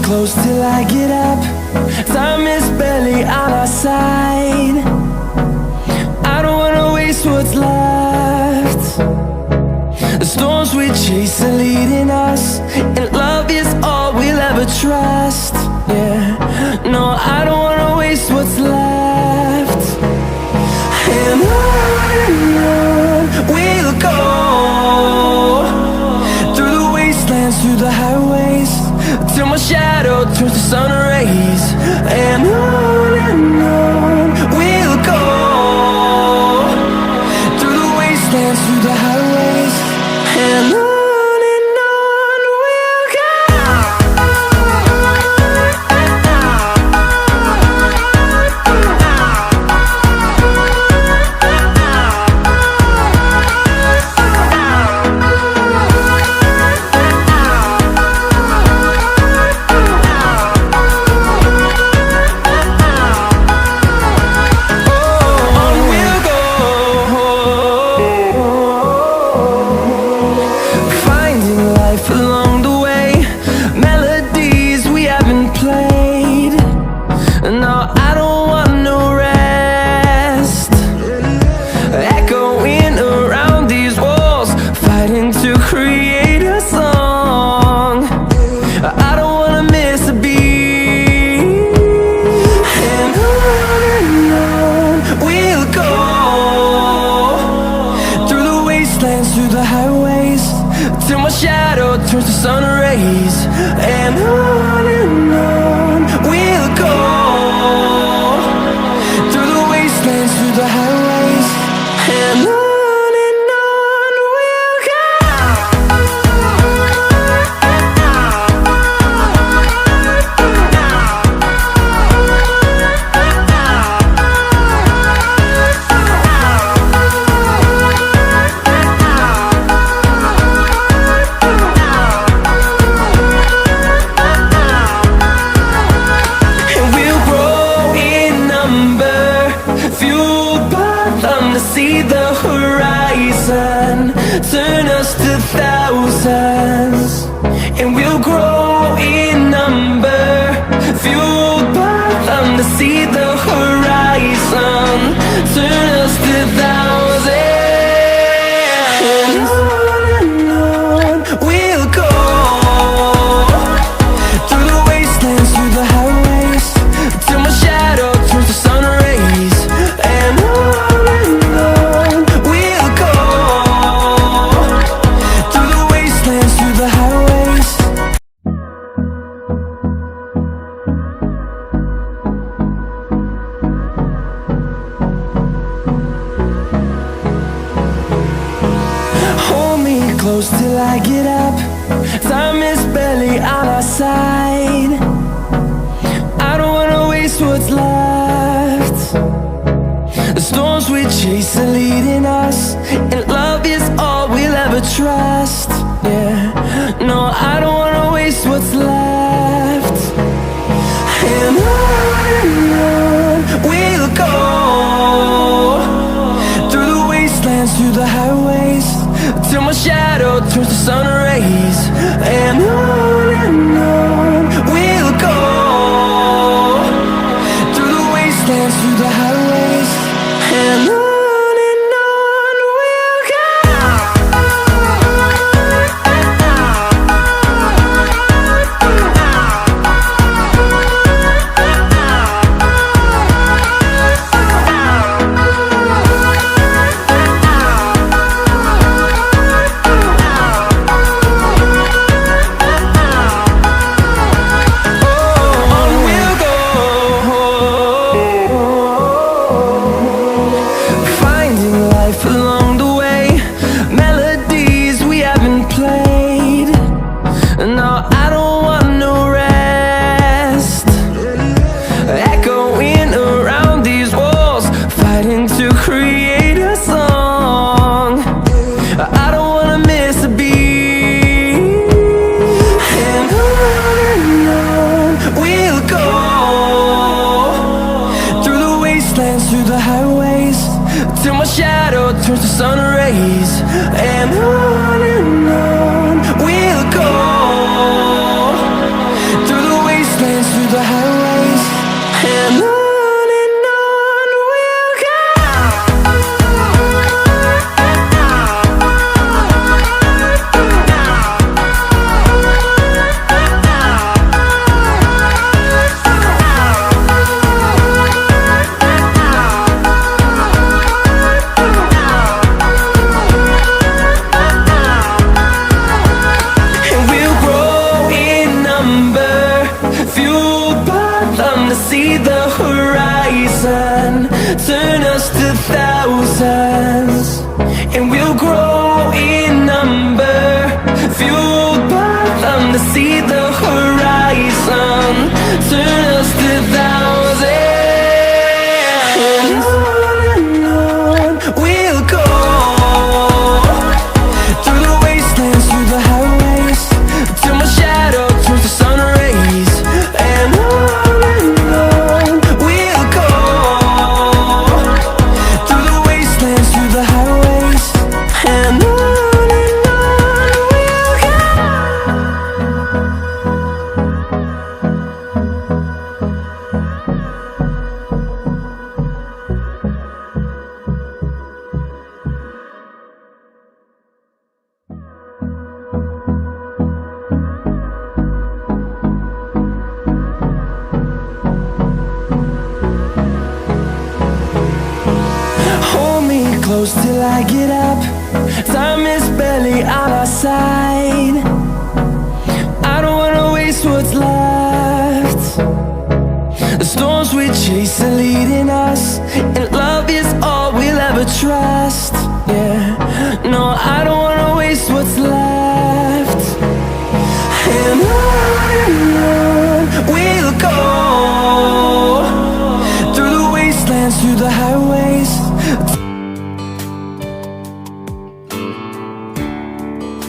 close till I get up. Time is barely on our side. I don't wanna waste what's left. The storms we chase are leading us, and love is all we'll ever trust. Yeah, no, I don't wanna waste what's left. And on we'll go, through the wastelands, through the highways, till my shadow turns to sun rays. And on we'll go, through the wastelands, through the highways, and on we'll go. Turns to sun rays, and on we'll go, through the wastelands, through the highways, and on we'll go. See the horizon, turn us to thousands, and we'll grow in number, fueled by them to see the horizon, turn us to thousands, and on we'll go, through the wastelands, through the highways, till my shadow turns to sun rays, and on close till I get up. Time is barely on our side. I don't wanna waste what's left. The storms we chase are leading us, and love is all we'll ever trust. Yeah, no, I don't wanna waste what's left. And on we'll go, through the wastelands, through the highways, till my shadow turns to sun rays, and on we'll go, through the wastelands, through the highways, and on we'll go. turns to sun rays, and on we'll go through the wasteland. close till I get up. Time is barely on our side. I don't wanna waste what's left. The storms we chase are leading us, and love is all we'll ever trust. Yeah, no, I don't